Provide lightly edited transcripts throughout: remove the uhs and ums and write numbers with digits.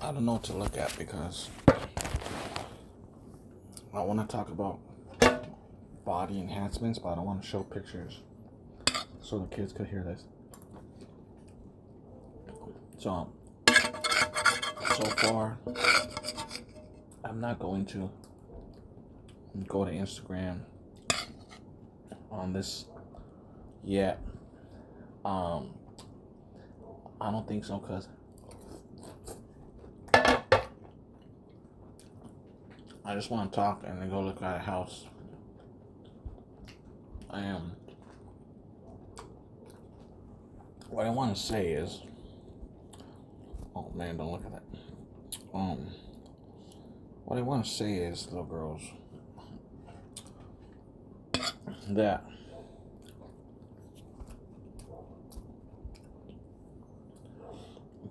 I don't know what to look at because I want to talk about body enhancements, but I don't want to show pictures so the kids could hear this. So far, I'm not going to go to Instagram on this yet. I don't think so because I just want to talk and then go look at a house. What I want to say is, oh man, don't look at that. What I want to say is, little girls, that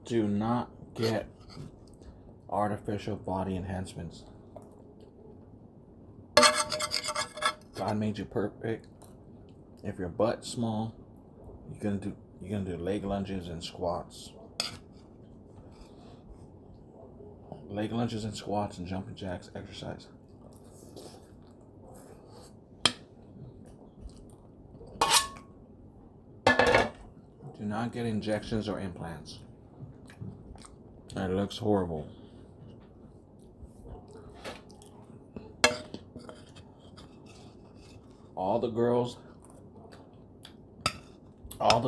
do not get artificial body enhancements. God made you perfect. If your butt's small, you're gonna do leg lunges and squats. Leg lunges and squats and jumping jacks exercise. Do not get injections or implants. It looks horrible. All the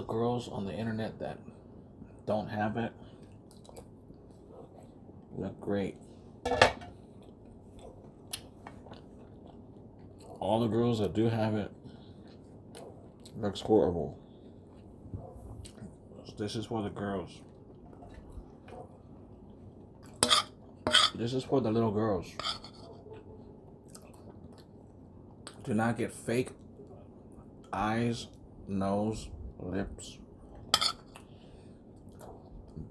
girls on the internet that don't have it look great. All the girls that do have it looks horrible. This is for the girls. This is for the little girls. Do not get fake eyes, nose, lips,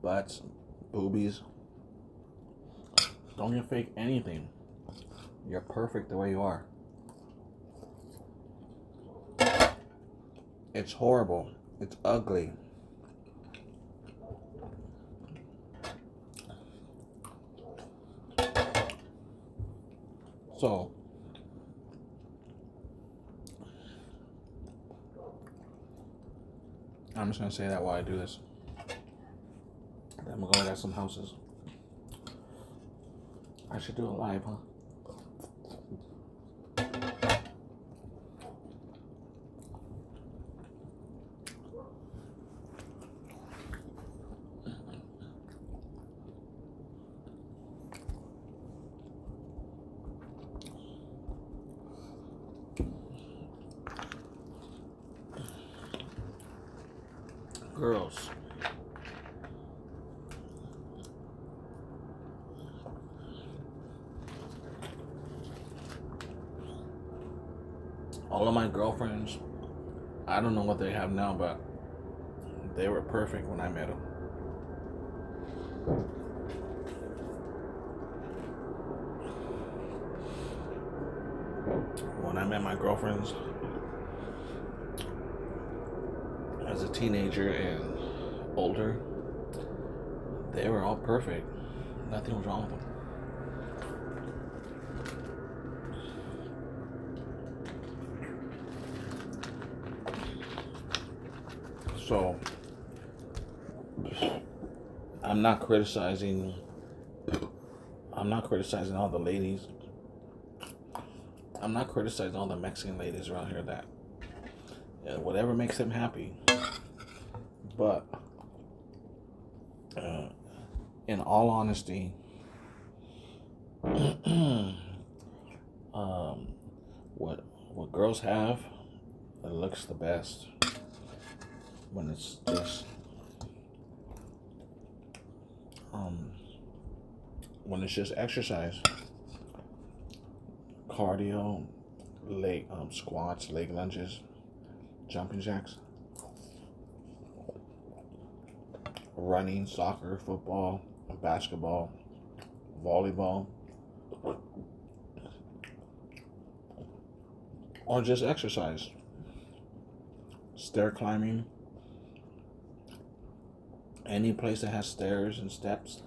butts, boobies. Don't get fake anything. You're perfect the way you are. It's horrible. It's ugly. So, I'm just gonna say that while I do this. Then I'm gonna go look at some houses. I should do it live, huh? Girls. All of my girlfriends, I don't know what they have now, but they were perfect when I met them. When I met my girlfriends as a teenager and older, they were all perfect. Nothing was wrong with them. So, I'm not criticizing all the ladies. I'm not criticizing all the Mexican ladies around here that whatever makes them happy. But in all honesty, what girls have, it looks the best when it's just exercise, cardio, leg squats, leg lunges, jumping jacks, running, soccer, football, basketball, volleyball, or just exercise. Stair climbing, any place that has stairs and steps,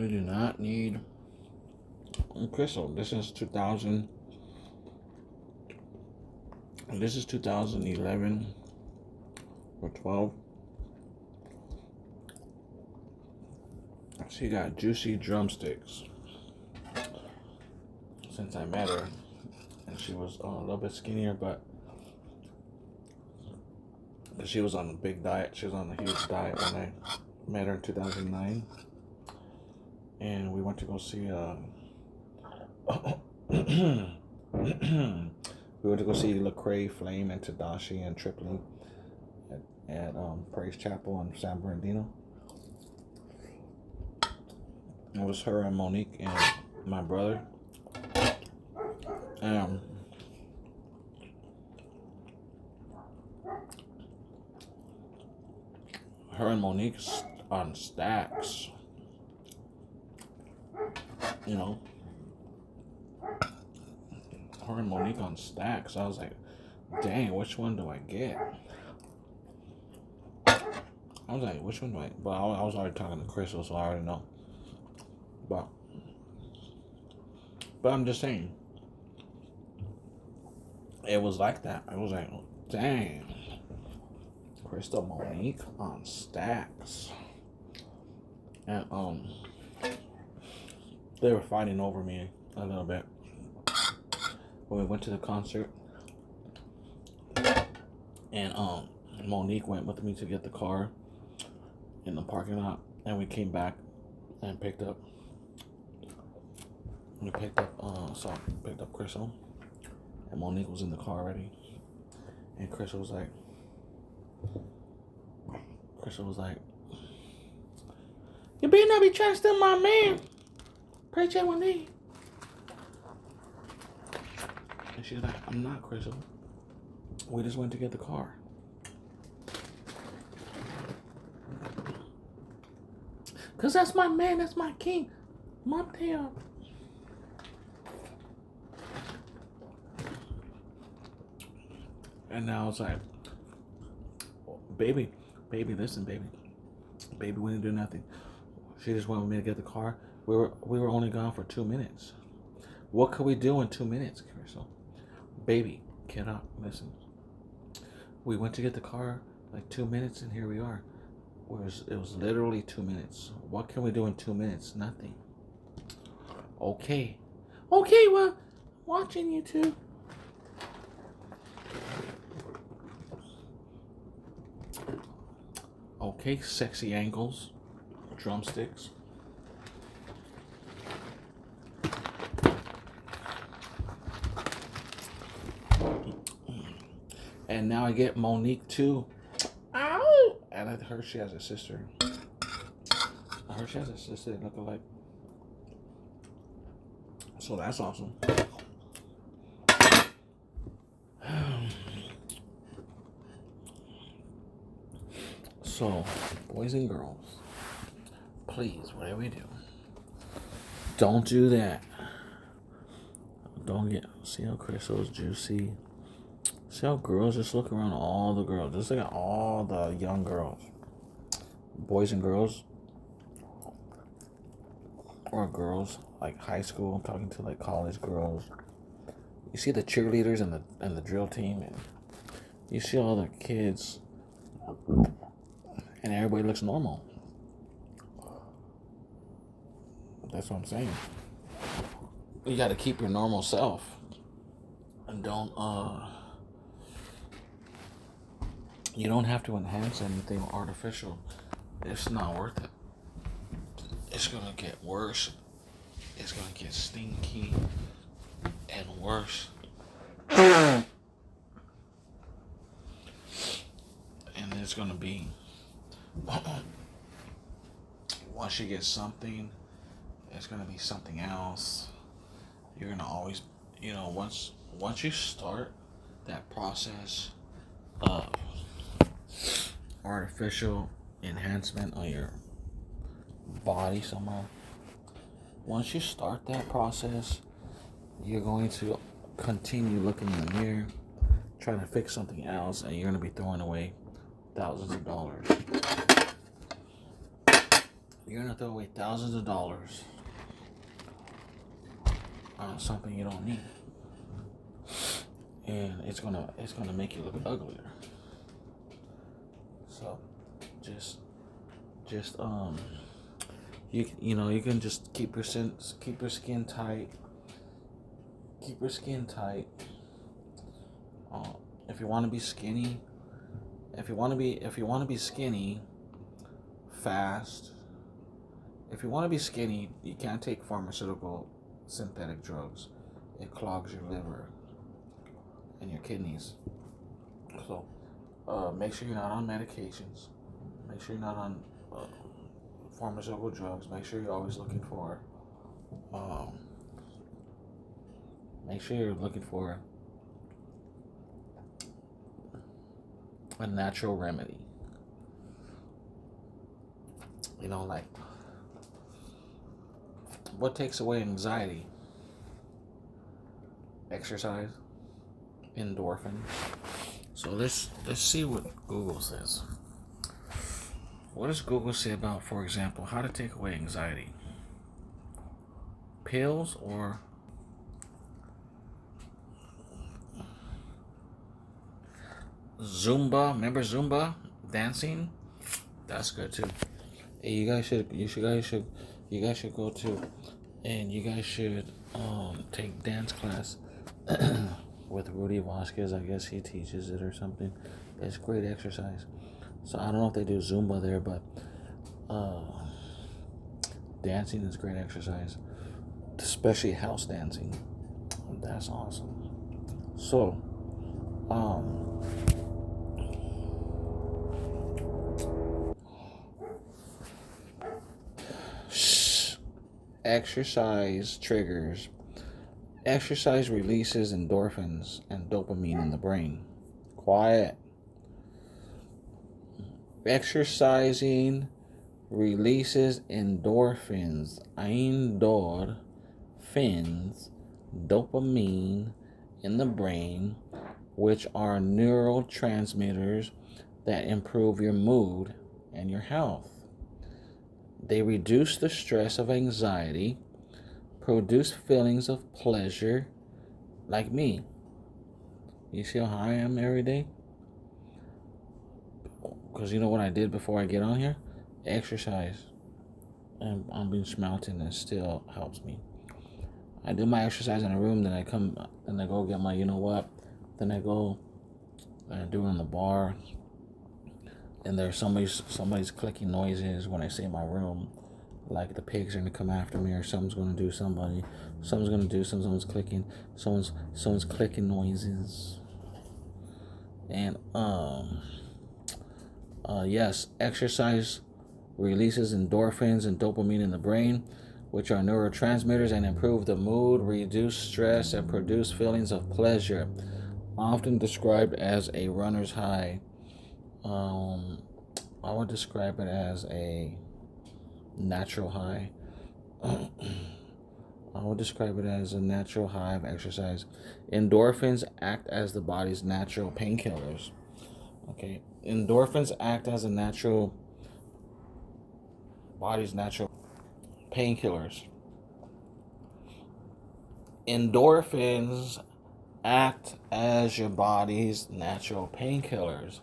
We do not need Crystal. This is 2000. This is 2011 or 12. She got juicy drumsticks. Since I met her, and she was a little bit skinnier, but she was on a big diet. She was on a huge diet when I met her in 2009, and we went to go see. We went to go see Lecrae, Flame, and Tadashi and Tripoli at Praise Chapel in San Bernardino. It was her and Monique and my brother. Her and Monique's on stacks. You know. Her and Monique on stacks. I was like, dang, which one do I get? I was like, which one do I? But I was already talking to Crystal, so I already know. But I'm just saying, it was like that. I was like, dang, Crystal, Monique on stacks, and they were fighting over me a little bit when we went to the concert, and Monique went with me to get the car in the parking lot, and we came back and picked up Crystal, and Monique was in the car already, and Crystal was like, you better not be trying to steal my man. Pray check with me. And she's like, I'm not, Crystal. We just went to get the car. Cause that's my man, that's my king. Mom tail. And now it's like, baby, listen, baby, we didn't do nothing. She just wanted me to get the car. We were only gone for 2 minutes. What could we do in 2 minutes, Crystal? Baby, get up, listen. We went to get the car like 2 minutes, and here we are. It was literally 2 minutes. What can we do in 2 minutes? Nothing. Okay, well, watching you two. Okay, sexy ankles, drumsticks. And now I get Monique too. Ow! And I heard she has a sister. They look alike. So that's awesome. So, boys and girls, please, whatever you do, don't do that. See how Crystal's juicy. See how girls just look around all the girls. Just look at all the young girls. Boys and girls. Or girls, like high school. I'm talking to like college girls. You see the cheerleaders and the drill team, and you see all the kids, and everybody looks normal. That's what I'm saying. You got to keep your normal self, and you don't have to enhance anything artificial. It's not worth it. It's gonna get worse. It's gonna get stinky and worse. And it's gonna be, once you get something, it's gonna be something else. You're gonna always, once you start that process of artificial enhancement on your body somehow, once you start that process, you're going to continue looking in the mirror, trying to fix something else, and you're going to be throwing away thousands of dollars. you're gonna throw away thousands of dollars on something you don't need, and it's gonna make you look uglier. So, just you can just keep your skin tight. Keep your skin tight. If you want to be skinny, if you want to be skinny, fast. If you want to be skinny, you can't take pharmaceutical synthetic drugs. It clogs your liver and your kidneys. So, make sure you're not on medications. Make sure you're not on pharmaceutical drugs. Make sure you're always looking for. Make sure you're looking for a natural remedy. Like what takes away anxiety? Exercise, endorphin. So let's see what Google says. What does Google say about, for example, how to take away anxiety? Pills or Zumba? Remember Zumba dancing? That's good too. Hey, you guys should go to, and you guys should take dance class with Rudy Vasquez. I guess he teaches it or something. It's great exercise. So I don't know if they do Zumba there, but dancing is great exercise, especially house dancing. That's awesome. So, exercise triggers. Exercise releases endorphins and dopamine in the brain. Quiet. Exercising releases endorphins, dopamine in the brain, which are neurotransmitters that improve your mood and your health. They reduce the stress of anxiety, produce feelings of pleasure, like me. You see how high I am every day? Because you know what I did before I get on here? Exercise. And I'm being smelting, and it still helps me. I do my exercise in a room, then I come and I go get my, then I go and I do it in the bar. And there's somebody's clicking noises when I say my room. Like the pigs are gonna come after me, or someone's gonna do somebody. Someone's clicking. Someone's clicking noises. And yes, exercise releases endorphins and dopamine in the brain, which are neurotransmitters, and improve the mood, reduce stress, and produce feelings of pleasure, often described as a runner's high. I would describe it as a natural high. I would describe it as a natural high of exercise. Endorphins act as the body's natural painkillers. Okay, endorphins act as body's natural painkillers. Endorphins act as your body's natural painkillers.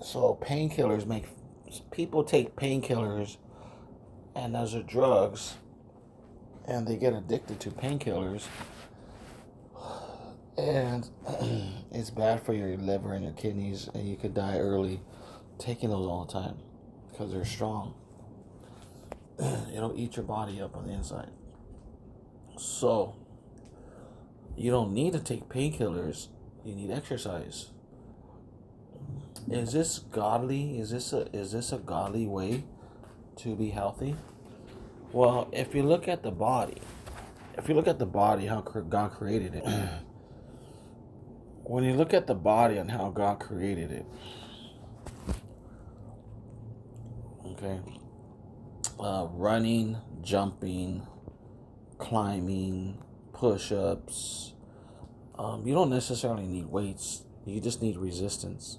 So painkillers people take painkillers, and those are drugs, and they get addicted to painkillers, and it's bad for your liver and your kidneys, and you could die early taking those all the time because they're strong. It'll eat your body up on the inside. So you don't need to take painkillers. You need exercise. Is this godly? Is this a godly way to be healthy? Well, if you look at the body, how God created it. When you look at the body and how God created it, okay, running, jumping, climbing, push-ups. You don't necessarily need weights. You just need resistance.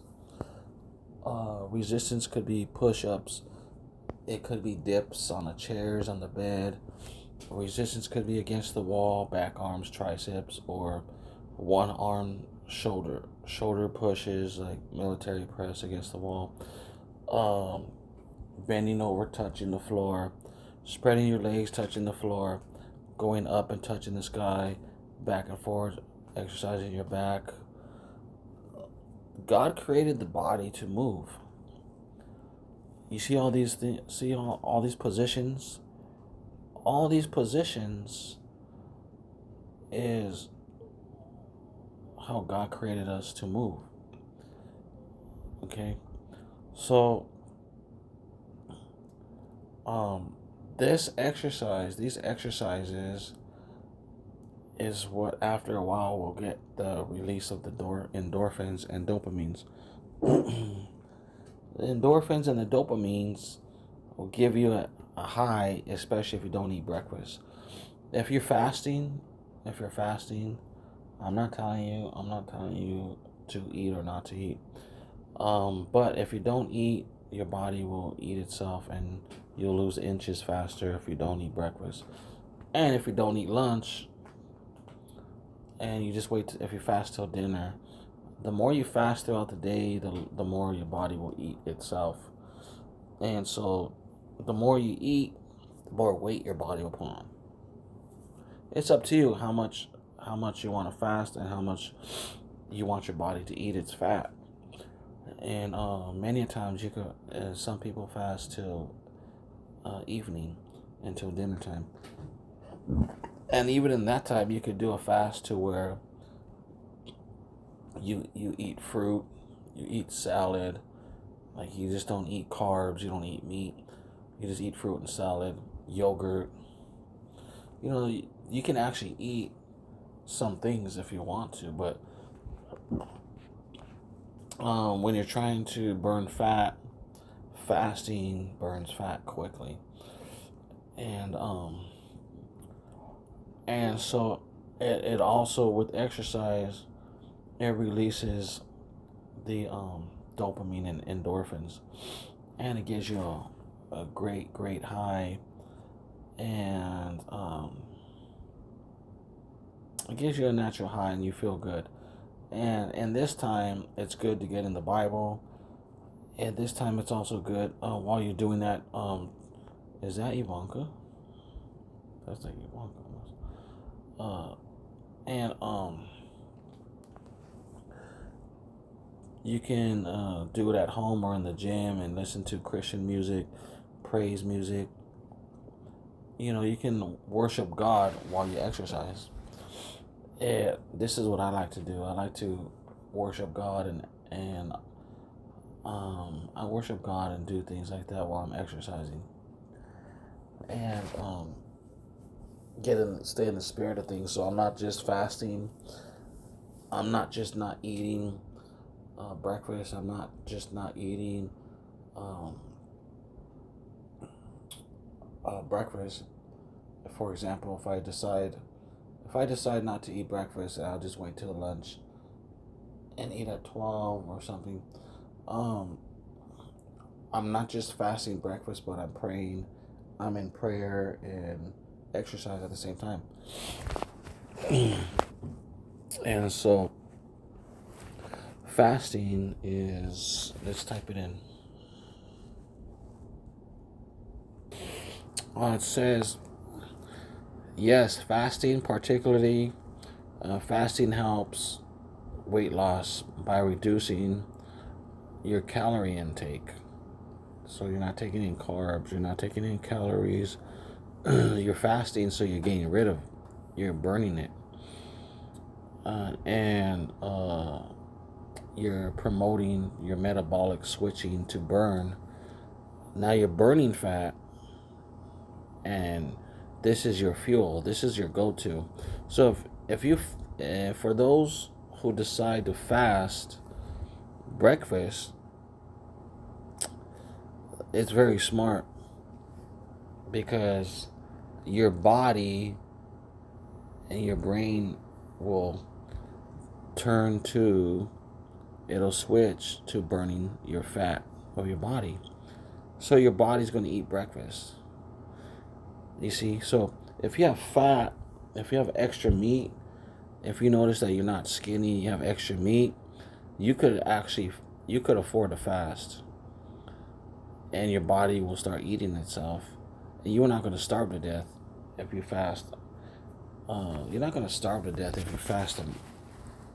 Resistance could be push-ups, It could be dips on the chairs, on the bed. Resistance could be against the wall, back arms, triceps, or one arm shoulder pushes like military press against the wall. Um, Bending over, touching the floor, spreading your legs, touching the floor, going up and touching the sky, back and forth, exercising your back. God created the body to move. You see all these things, see all these positions? All these positions is how God created us to move. Okay? So these exercises is what after a while will get the release of the endorphins and dopamines. The endorphins and the dopamines will give you a high, especially if you don't eat breakfast. If you're fasting, I'm not telling you to eat or not to eat. But if you don't eat, your body will eat itself, and you'll lose inches faster if you don't eat breakfast. And if you don't eat lunch, and you just wait, if you fast till dinner, the more you fast throughout the day, the more your body will eat itself. And so, the more you eat, the more weight your body will put on. It's up to you how much you want to fast and how much you want your body to eat its fat. And many times you could. Some people fast till evening, until dinner time. And even in that time, you could do a fast to where you eat fruit, you eat salad, like you just don't eat carbs, you don't eat meat, you just eat fruit and salad, yogurt. You can actually eat some things if you want to, but when you're trying to burn fat, fasting burns fat quickly, and so it also, with exercise, it releases the dopamine and endorphins, and it gives you a great high, and it gives you a natural high, and you feel good. And this time, it's good to get in the Bible. And this time, it's also good while you're doing that. Is that Ivanka? That's like Ivanka. And you can do it at home or in the gym and listen to Christian music, praise music. You can worship God while you exercise. This is what I like to do. I like to worship God, and I worship God and do things like that while I'm exercising, and stay in the spirit of things. So I'm not just fasting. I'm not just not eating breakfast. I'm not just not eating breakfast. For example, if I decide not to eat breakfast, I'll just wait till lunch and eat at 12 or something. I'm not just fasting breakfast, but I'm praying. I'm in prayer and exercise at the same time. And so, fasting is, let's type it in. It says, yes, fasting, particularly fasting helps weight loss by reducing your calorie intake. So you're not taking in carbs, you're not taking in calories. You're fasting, so you're burning it. And you're promoting your metabolic switching to burn. Now you're burning fat, and this is your fuel. This is your go-to. So for those who decide to fast breakfast, it's very smart, because your body and your brain will it'll switch to burning your fat of your body. So your body's going to eat breakfast. You see? So if you have fat, if you have extra meat, if you notice that you're not skinny, you have extra meat, you could actually you could afford to fast, and your body will start eating itself, and you're not going to starve to death if you fast. You're not going to starve to death if you fast on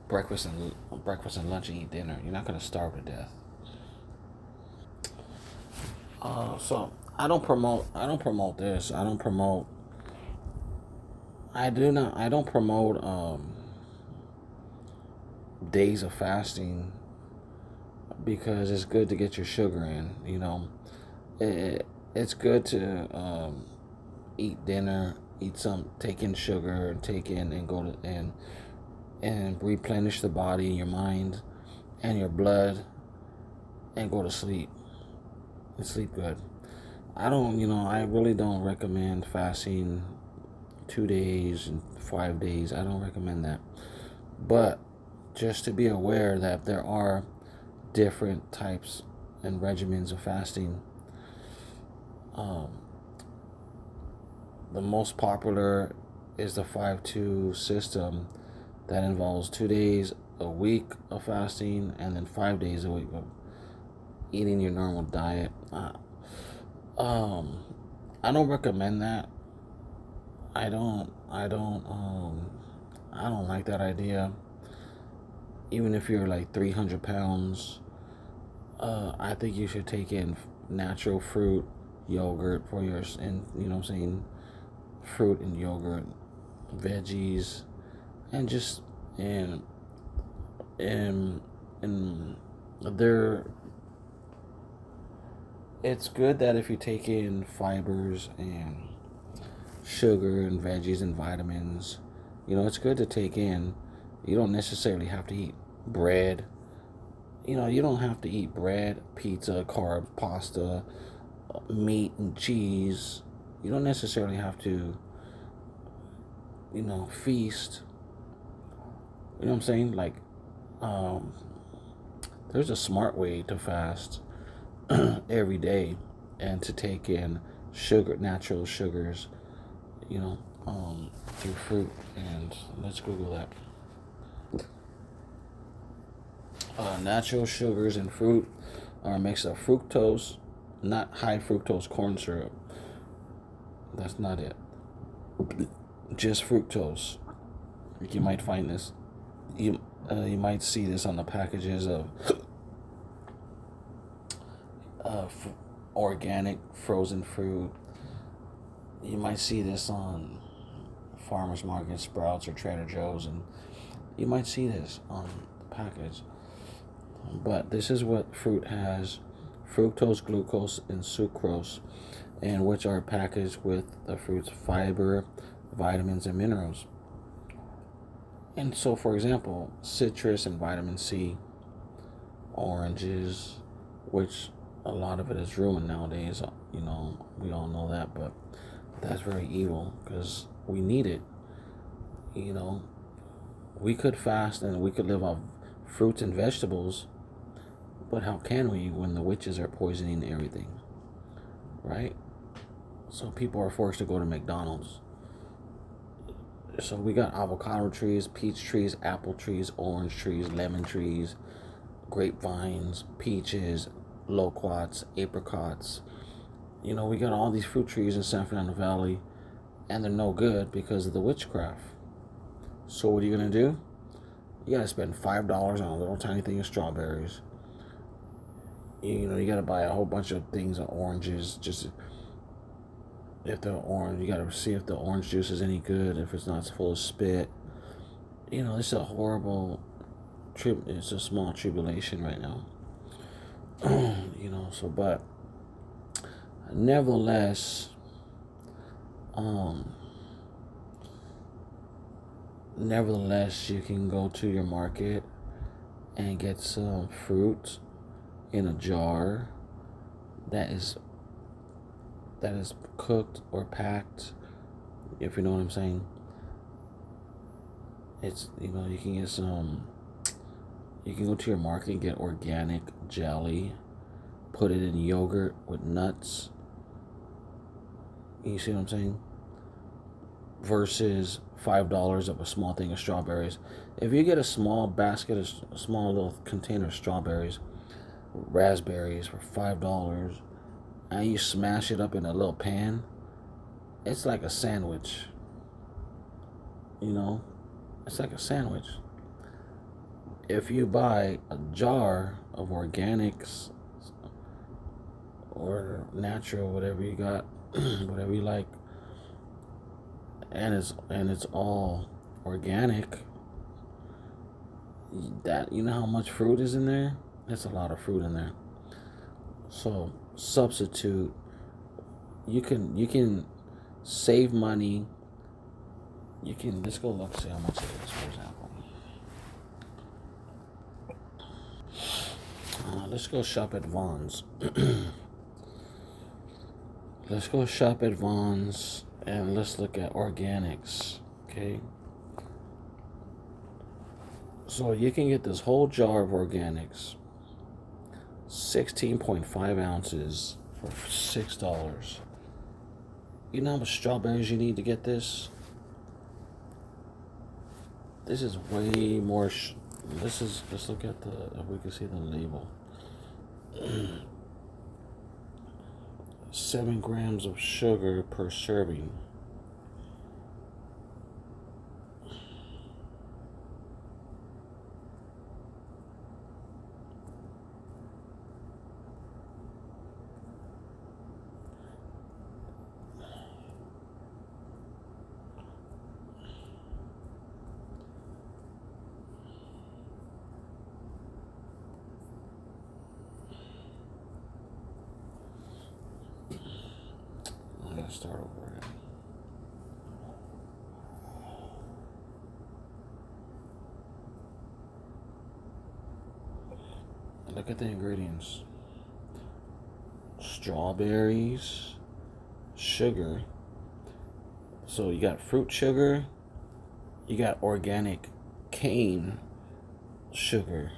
breakfast and lunch and eat dinner. You're not going to starve to death. So I don't promote this. I don't promote. I do not. I don't promote days of fasting because it's good to get your sugar in. It's good to eat dinner, eat some, take in sugar, and take in and go to and replenish the body, your mind, and your blood, and go to sleep and sleep good. I really don't recommend fasting 2 days and 5 days. I don't recommend that. But just to be aware that there are different types and regimens of fasting. Um, the most popular is the 5-2 system that involves 2 days a week of fasting and then 5 days a week of eating your normal diet. Um, I don't recommend that. I don't. I don't. I don't like that idea. Even if you're like 300 pounds, I think you should take in natural fruit, yogurt for your, and what I'm saying, fruit and yogurt, veggies, and just and and there. It's good that if you take in fibers and sugar and veggies and vitamins, it's good to take in. You don't necessarily have to eat bread. You don't have to eat bread, pizza, carbs, pasta, meat and cheese. You don't necessarily have to, feast. You know what I'm saying? Like, um, there's a smart way to fast every day and to take in sugar, natural sugars, you know, through fruit. And let's Google that. Natural sugars in fruit are a mix of fructose, not high fructose corn syrup. That's not it. Just fructose. You might find this. You might see this on the packages of organic frozen fruit. You might see this on farmers market, Sprouts, or Trader Joe's, and you might see this on the package. But this is what fruit has: fructose, glucose, and sucrose, and which are packaged with the fruit's fiber, vitamins, and minerals. And so, for example, citrus and vitamin C, oranges, which a lot of it is ruined nowadays. We all know that, but that's very evil because we need it. You know, we could fast and we could live off fruits and vegetables, but how can we when the witches are poisoning everything, right? So people are forced to go to McDonald's. So we got avocado trees, peach trees, apple trees, orange trees, lemon trees, grapevines, peaches, loquats, apricots. We got all these fruit trees in San Fernando Valley, and they're no good because of the witchcraft. So what are you gonna do? You gotta spend $5 on a little tiny thing of strawberries. You gotta buy a whole bunch of things of oranges. Just if the orange, you gotta see if the orange juice is any good. If it's not full of spit, it's a horrible trip. It's a small tribulation right now. But nevertheless, um, you can go to your market and get some fruit in a jar that is cooked or packed, if you know what I'm saying. It's you can get some. You can go to your market and get organic jelly, put it in yogurt with nuts. You see what I'm saying? Versus $5 of a small thing of strawberries. If you get a small basket, a small little container of strawberries, raspberries for $5, and you smash it up in a little pan, it's like a sandwich. You know, it's like a sandwich. If you buy a jar of organics or natural, whatever you got, whatever you like, and it's all organic, that, you know how much fruit is in there? It's a lot of fruit in there. So substitute. You can save money. Let's go look, see how much it is, for example. Let's go shop at Vons. Let's go shop at Vons and let's look at organics. Okay. So you can get this whole jar of organics, 16.5 ounces for $6. You know how much strawberries you need to get this? This is way more. Let's look at if we can see the label. 7 grams of sugar per serving. Let's start over again. Look at the ingredients. Strawberries, sugar. So you got fruit sugar, you got organic cane sugar,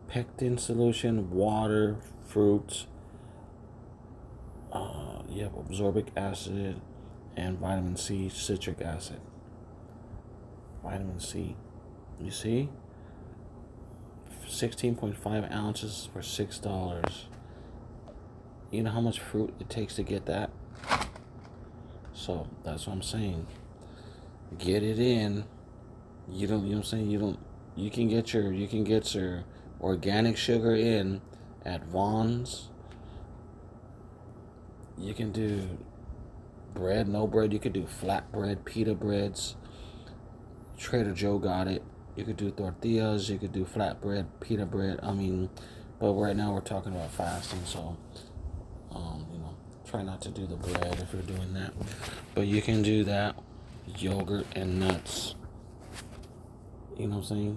pectin solution, water, fruits. You have absorbic acid and vitamin C, citric acid. Vitamin C. You see? 16.5 ounces for $6. You know how much fruit it takes to get that? So that's what I'm saying. Get it in. You know what I'm saying? You can get your organic sugar in at Vons. You can do bread, no bread. You could do flat bread, pita breads. Trader Joe got it. You could do tortillas. You could do flat bread, pita bread. But right now we're talking about fasting, so try not to do the bread if you're doing that. But you can do that, yogurt and nuts. You know what I'm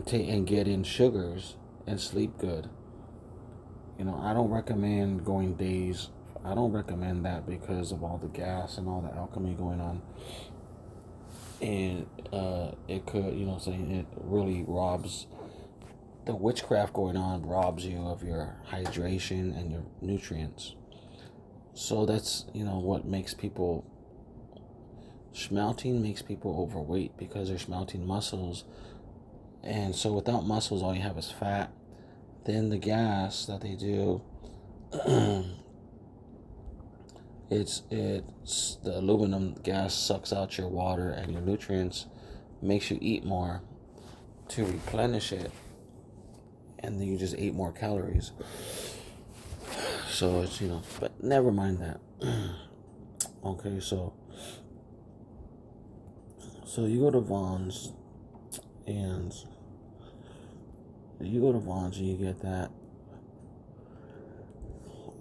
saying? And get in sugars and sleep good. I don't recommend going days. I don't recommend that because of all the gas and all the alchemy going on. And it could, it really robs, the witchcraft going on robs you of your hydration and your nutrients. So that's, what makes people, smelting makes people overweight because they're smelting muscles. And so without muscles, all you have is fat. Then the gas that they do, it's the aluminum gas sucks out your water and your nutrients, makes you eat more to replenish it, and then you just eat more calories. So it's, but never mind that. Okay, so you go to Vons and you get that,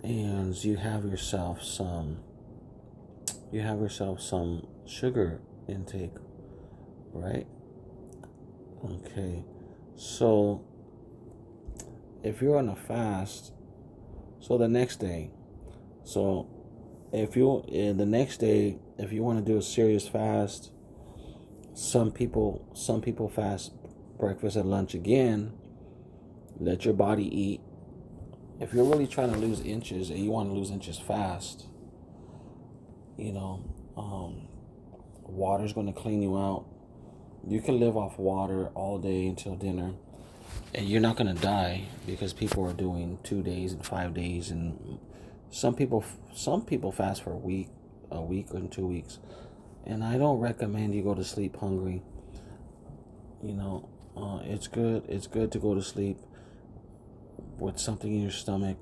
and you have yourself some sugar intake, right? Okay, so if you're on a fast, so the next day, if you want to do a serious fast, some people fast breakfast and lunch again. Let your body eat if you're really trying to lose inches and you want to lose inches fast, you know, water's going to clean you out. You can live off water all day until dinner, and you're not going to die, because people are doing 2 days and 5 days, and some people fast for a week and 2 weeks. And I don't recommend you go to sleep hungry. You know, it's good to go to sleep with something in your stomach,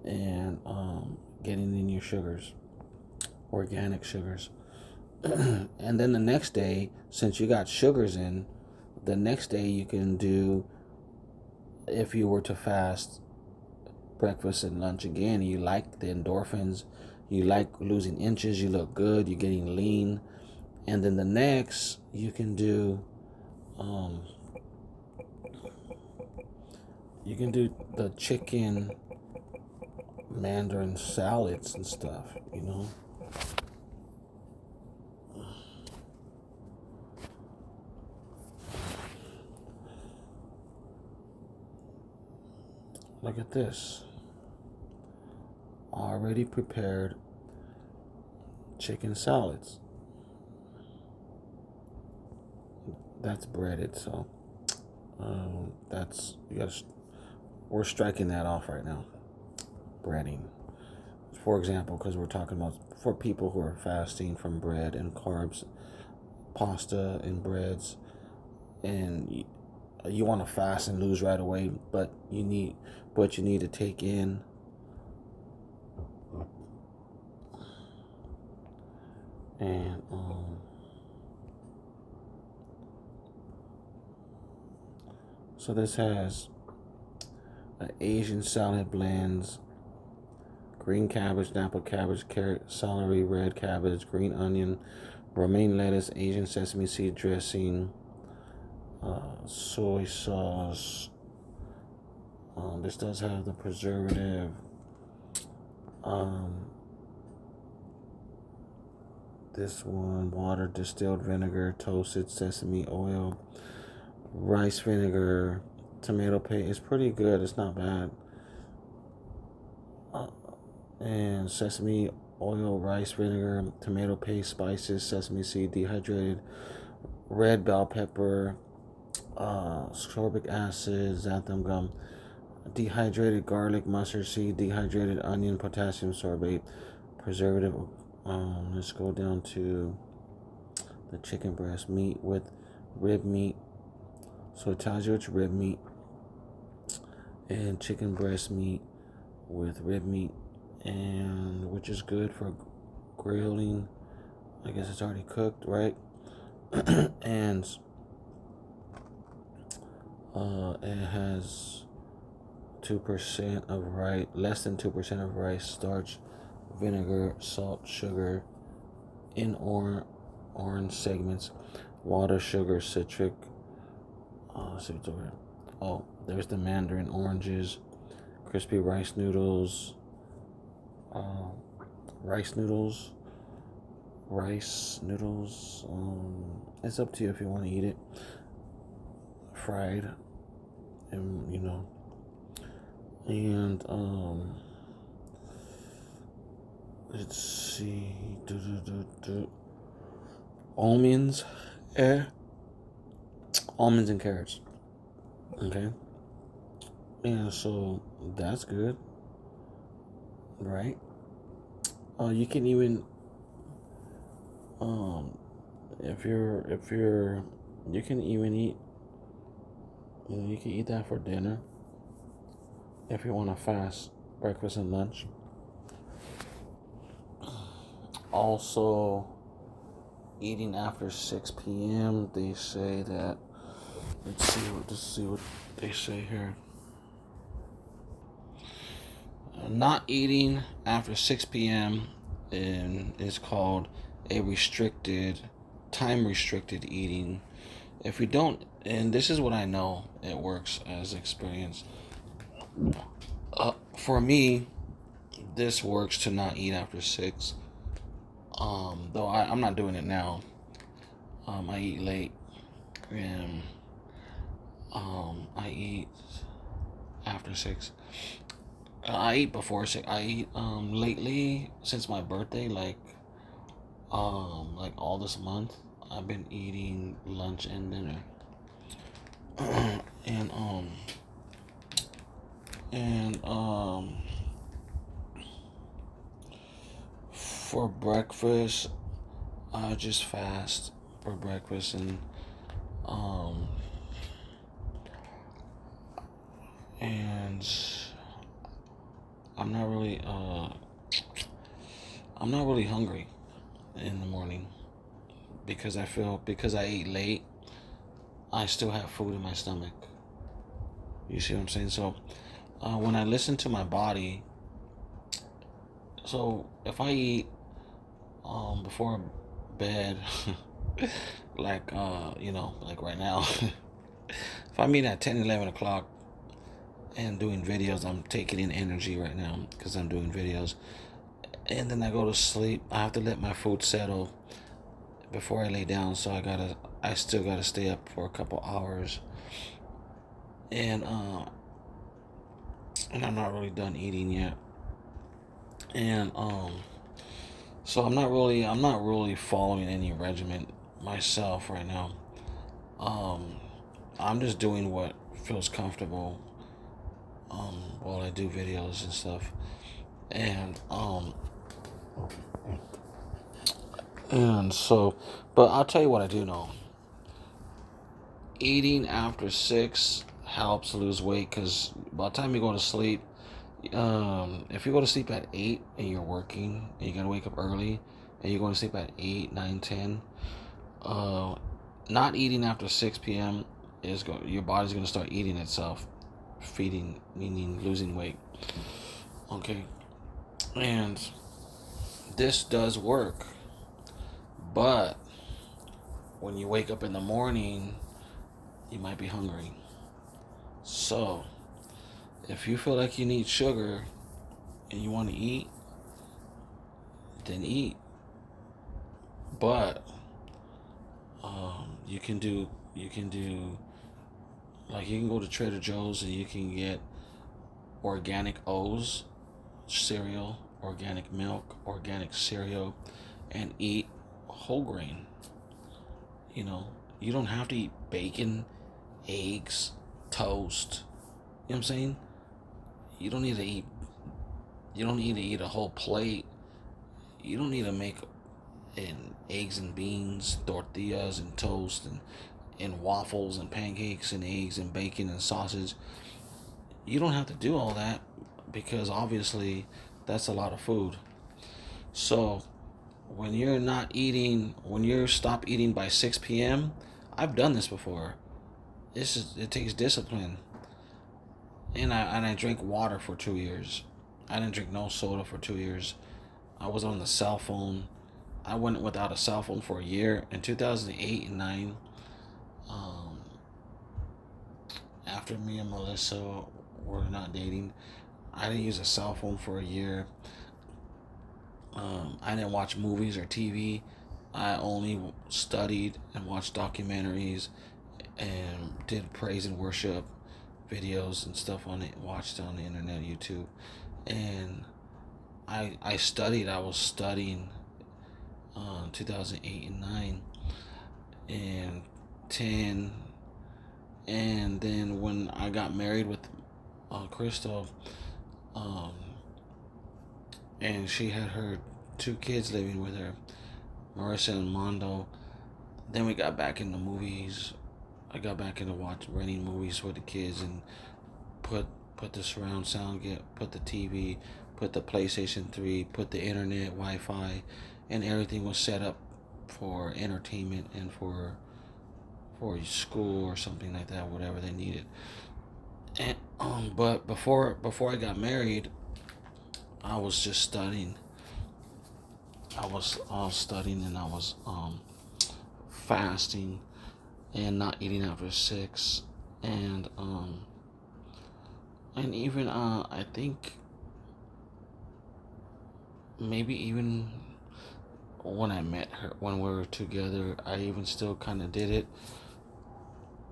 and getting in your sugars, organic sugars. And then the next day, since you got sugars in, the next day you can do, if you were to fast breakfast and lunch again, you like the endorphins, you like losing inches, you look good, you're getting lean. And then the next, you can do the chicken mandarin salads and stuff, you know. Look at this. Already prepared chicken salads. That's breaded, so we're striking that off right now. Breading, for example, because we're talking about for people who are fasting from bread and carbs, pasta and breads, and you want to fast and lose right away, but you need to take in and so this has Asian salad blends, green cabbage, apple cabbage, carrot, celery, red cabbage, green onion, romaine lettuce, Asian sesame seed dressing, soy sauce. This does have the preservative. This one, water, distilled vinegar, toasted sesame oil, rice vinegar, tomato paste. It's pretty good. It's not bad. And sesame oil, rice vinegar, tomato paste, spices, sesame seed, dehydrated red bell pepper, ascorbic acid, xanthan gum, dehydrated garlic, mustard seed, dehydrated onion, potassium sorbate, preservative. Let's go down to the chicken breast meat with rib meat. So it tells you it's rib meat and chicken breast meat with rib meat, and which is good for grilling. I guess it's already cooked, right? And it has 2% of rice, less than 2% of rice starch, vinegar, salt, sugar in orange segments, water, sugar, citric. Let's see what's over here. Oh, there's the mandarin oranges, crispy rice noodles, rice noodles. It's up to you if you want to eat it fried, and let's see, almonds, almonds and carrots. Okay, and so that's good, right? You can even if you're you can even eat, you can eat that for dinner if you want to fast breakfast and lunch. Also, eating after 6 p.m. They say that. Let's see what they say here. Not eating after 6 p.m. is called a time restricted eating. If you don't, and this is what I know, it works as experience. For me, this works to not eat after 6. Though I'm not doing it now. I eat late, and I eat after 6. I eat before 6. I eat lately since my birthday, like all this month. I've been eating lunch and dinner, and and for breakfast, I just fast for breakfast, um and I'm not really I'm not really hungry in the morning because because I ate late, I still have food in my stomach. You see what I'm saying? So when I listen to my body, so if I eat before bed, like right now, if I'm eating at 10, 11 o'clock and doing videos, I'm taking in energy right now because I'm doing videos. And then I go to sleep. I have to let my food settle before I lay down, so I still gotta stay up for a couple hours, and and I'm not really done eating yet, and so I'm not really following any regimen myself right now. Um, I'm just doing what feels comfortable while I do videos and stuff, and and so, but I'll tell you what I do know. Eating after 6 helps lose weight because by the time you go to sleep, if you go to sleep at 8 and you're working and you gotta wake up early and you're going to sleep at 8, 9, 10, uh, not eating after 6 p.m. Your body's gonna start eating itself, feeding, meaning losing weight. Okay, and this does work, but when you wake up in the morning, you might be hungry. So, if you feel like you need sugar and you want to eat, then eat. But you can do like you can go to Trader Joe's and you can get organic O's cereal, organic milk, organic cereal, and eat whole grain. You know, you don't have to eat bacon, eggs, toast. You know what I'm saying? You don't need to eat. You don't need to eat a whole plate. You don't need to make and eggs and beans, tortillas and toast and waffles and pancakes and eggs and bacon and sausage. You don't have to do all that because obviously that's a lot of food. So when you're stop eating by 6 p.m., I've done this before. It takes discipline. And I drank water for 2 years. I didn't drink no soda for 2 years. I was on the cell phone. I went without a cell phone for a year in 2008 and 9. Um, After me and Melissa were not dating, I didn't use a cell phone for a year. I didn't watch movies or TV. I only studied and watched documentaries and did praise and worship videos and stuff on it. Watched on the internet, YouTube, and I studied. I was studying 2008 and 9 and 10, and then when I got married with Crystal, um, and she had her 2 kids living with her, Marissa and Mondo. Then we got back into movies. I got back into renting movies for the kids and put put the surround sound, put the TV, put the PlayStation 3, put the internet, Wi-Fi, and everything was set up for entertainment and for school or something like that, whatever they needed. And but before I got married, I was just studying. I was studying and I was fasting and not eating after 6, and even I think maybe even when I met her, when we were together, I even still kind of did it.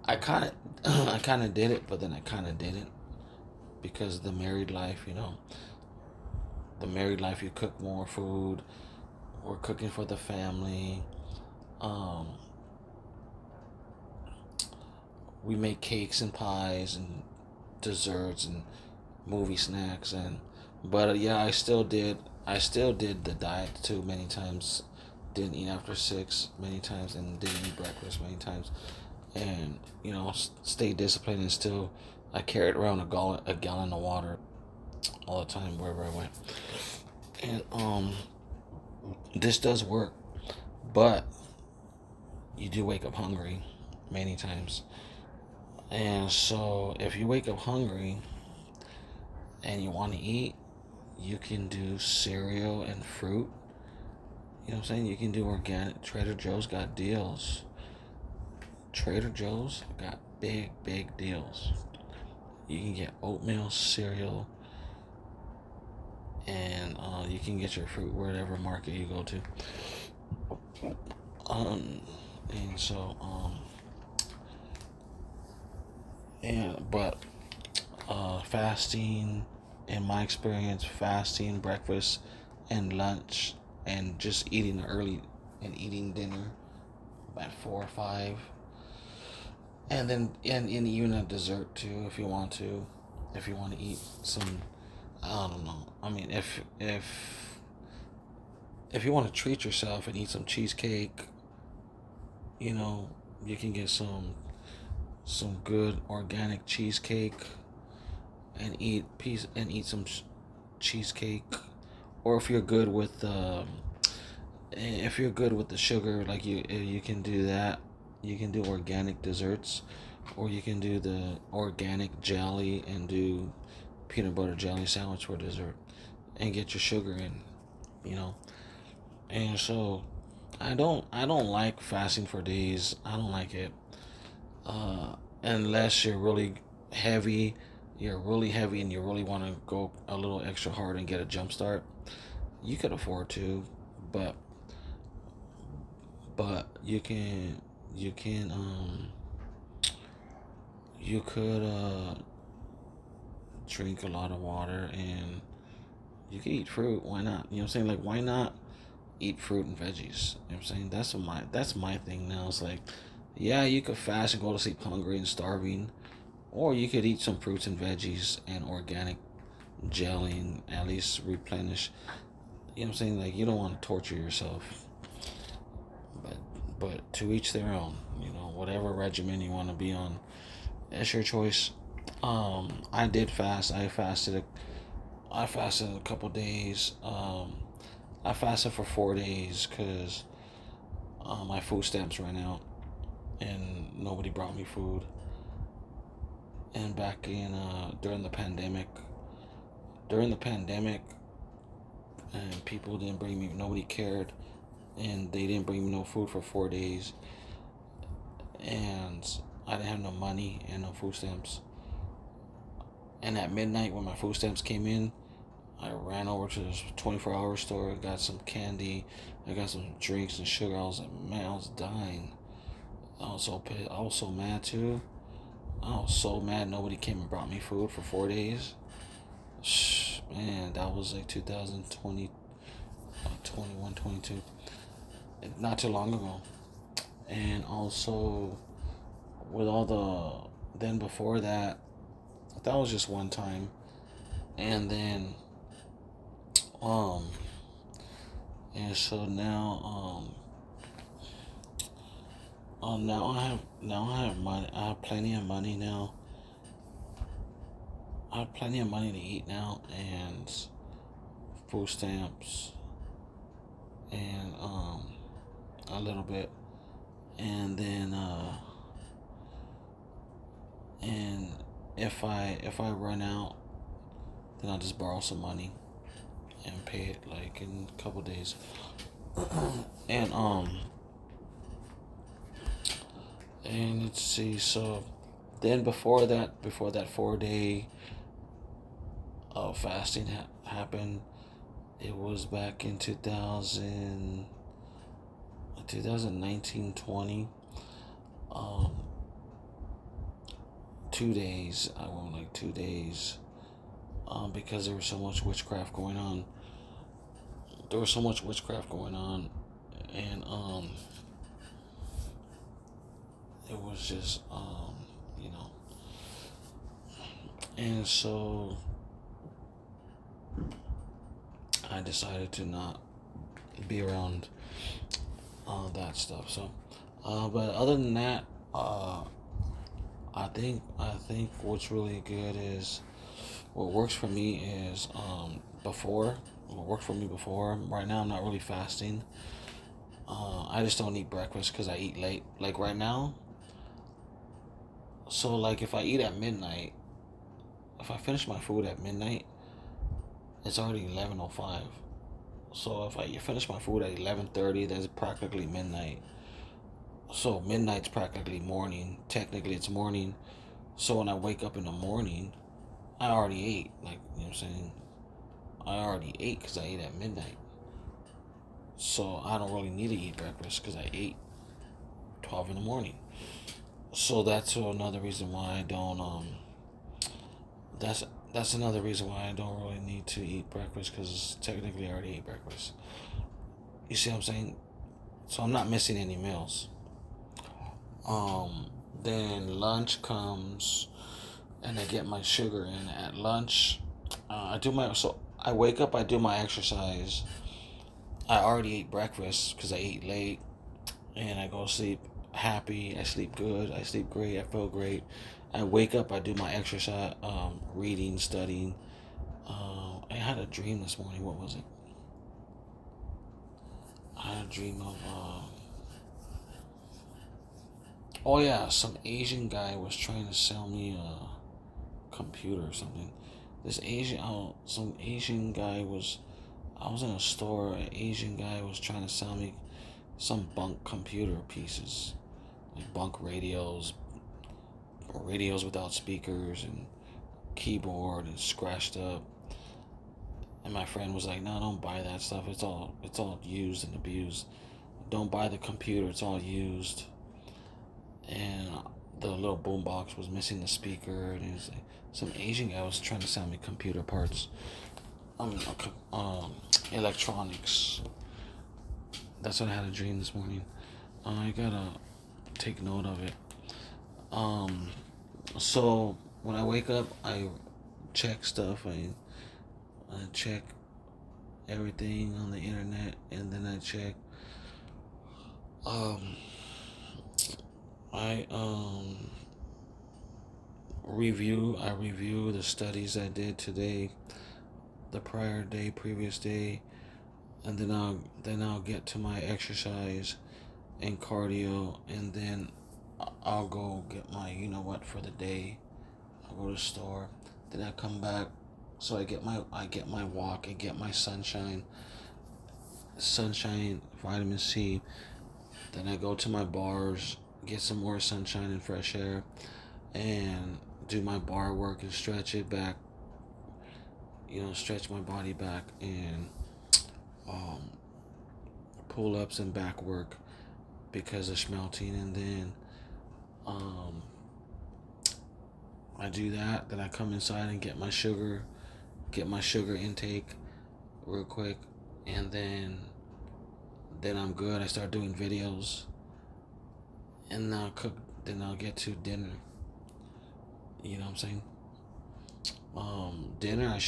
I kind of I kind of did it, but then I kind of didn't. because the married life, the married life, you cook more food. We're cooking for the family. Um, we make cakes and pies and desserts and movie snacks, and but yeah, I still did the diet too many times. Didn't eat after 6 many times, and didn't eat breakfast many times, and stay disciplined, and still I carried around a gallon of water all the time wherever I went. And this does work, but you do wake up hungry many times. And so if you wake up hungry and you want to eat, you can do cereal and fruit. You know what I'm saying? You can do organic. Trader Joe's got deals. Trader Joe's got big, big deals. You can get oatmeal, cereal, and you can get your fruit wherever market you go to. Um, and so, but fasting, in my experience, fasting breakfast and lunch, and just eating early and eating dinner at 4 or 5, and then and even a dessert too if you want to eat some. I don't know. I mean, if you want to treat yourself and eat some cheesecake, you know, you can get some good organic cheesecake and eat some cheesecake. Or if you're good with the sugar, like you can do that. You can do organic desserts, or you can do the organic jelly and do peanut butter jelly sandwich for dessert, and get your sugar in, you know. And so I don't like fasting for days. I don't like it, unless heavy you're really heavy and you really want to go a little extra hard and get a jump start. You could afford to, but you can you could drink a lot of water, and you can eat fruit. Why not? You know what I'm saying? Like, why not eat fruit and veggies? You know what I'm saying? That's my thing now. It's like, yeah, you could fast and go to sleep hungry and starving, or you could eat some fruits and veggies and organic jelly and at least replenish. You know what I'm saying? Like, you don't want to torture yourself, but to each their own. Whatever regimen you want to be on, it's your choice. I did fast. I fasted a couple days. I fasted for 4 days because my food stamps ran out and nobody brought me food. And back in during the pandemic, and people didn't bring me. Nobody cared, and they didn't bring me no food for 4 days. And I didn't have no money and no food stamps. And at midnight, when my food stamps came in, I ran over to this 24-hour store, got some candy, I got some drinks and sugar. I was like, man, I was dying. I was so pissed. I was so mad too. I was so mad nobody came and brought me food for 4 days. Man, that was like 2020, 21, 22. Not too long ago. And also, with all then before that, that was just one time. And then, um, and so now I have money. I have plenty of money now. I have plenty of money to eat now, and food stamps, and a little bit, and then and if I run out, then I'll just borrow some money and pay it like in a couple days. and and let's see. So then before that 4 day fasting happened, it was back in 2019, 20. Um, 2 days. I went like 2 days. because there was so much witchcraft going on. There was so much witchcraft going on, and it was just you know, and so I decided to not be around that stuff. So, but other than that, I think what's really good is what works for me is before what worked for me before. Right now, I'm not really fasting. I just don't eat breakfast because I eat late. Like right now, so like if I eat at midnight, if I finish my food at midnight, it's already 11:05. So if I finish my food at 11:30, that's practically midnight. So midnight's practically morning. Technically, it's morning. So when I wake up in the morning, I already ate. Like, you know what I'm saying? I already ate because I ate at midnight. So I don't really need to eat breakfast because I ate 12 in the morning. So that's another reason why I don't. That's that's another reason why I don't really need to eat breakfast because technically I already ate breakfast. You see what I'm saying? So I'm not missing any meals. Um, then lunch comes, and I get my sugar in at lunch. I wake up, I do my exercise. I already ate breakfast because I ate late, and I go to sleep happy. I sleep good. I sleep great. I feel great. I wake up, I do my exercise, reading, studying. I had a dream this morning. What was it? I had a dream of. Oh yeah, some Asian guy was trying to sell me a computer or something. Some Asian guy was. I was in a store. An Asian guy was trying to sell me some bunk computer pieces, like bunk radios, radios without speakers, and keyboard and scratched up. And my friend was like, "No, don't buy that stuff. It's all used and abused. Don't buy the computer. It's all used." And the little boombox was missing the speaker, and it was like some Asian guy was trying to sell me computer parts. Electronics. That's what I had a dream this morning. I gotta take note of it. Um, so when I wake up, I check stuff. I check everything on the internet, and then I check. Um, I review. I review the studies I did today, the prior day, previous day, and then I'll get to my exercise and cardio, and then I'll go get my for the day. I'll go to the store, then I come back, so I get my walk, I get my sunshine, vitamin C. Then I go to my bars, get some more sunshine and fresh air, and do my bar work and stretch it back. Stretch my body back and um, pull ups and back work because of smelting, and then um, I do that. Then I come inside and get my sugar intake real quick, and then I'm good. I start doing videos, and I'll cook. Then I'll get to dinner. You know what I'm saying? Dinner.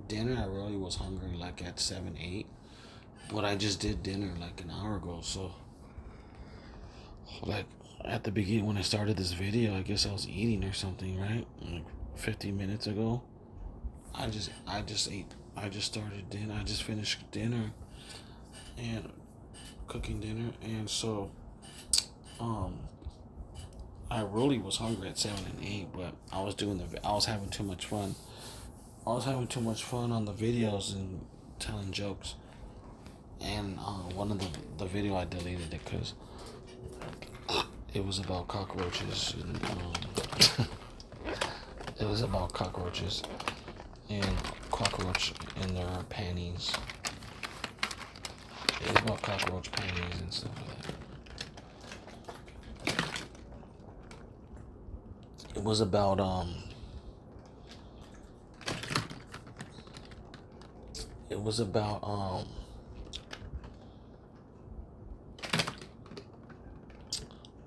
Dinner. I really was hungry like at 7, 8, but I just did dinner like an hour ago. So like at the beginning when I started this video, I guess I was eating or something, right? Like 50 minutes ago. I just ate. I just started dinner. I just finished dinner and cooking dinner, and so um I really was hungry at 7 and 8, but I was having too much fun. I was having too much fun on the videos and telling jokes. And one of the video I deleted it because it was about cockroaches. And, it was about cockroaches and cockroach in their panties. It was about cockroach panties and stuff like that. It was about it was about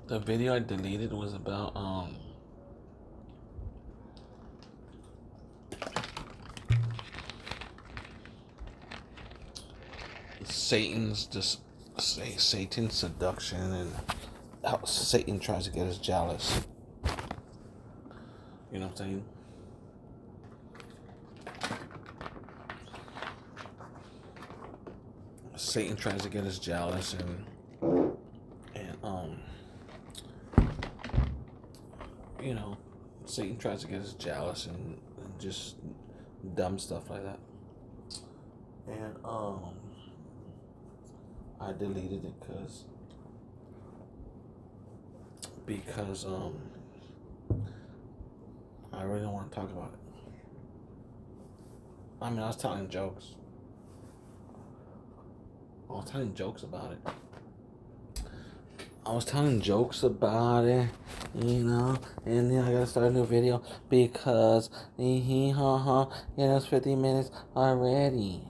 the video I deleted was about Satan's seduction and how Satan tries to get us jealous. You know what I'm saying? Satan tries to get us jealous and you know, Satan tries to get us jealous and just dumb stuff like that. And I deleted it because I really don't want to talk about it. I mean, I was telling jokes. I was telling jokes about it. You know, and then I gotta start a new video because it's 50 minutes already.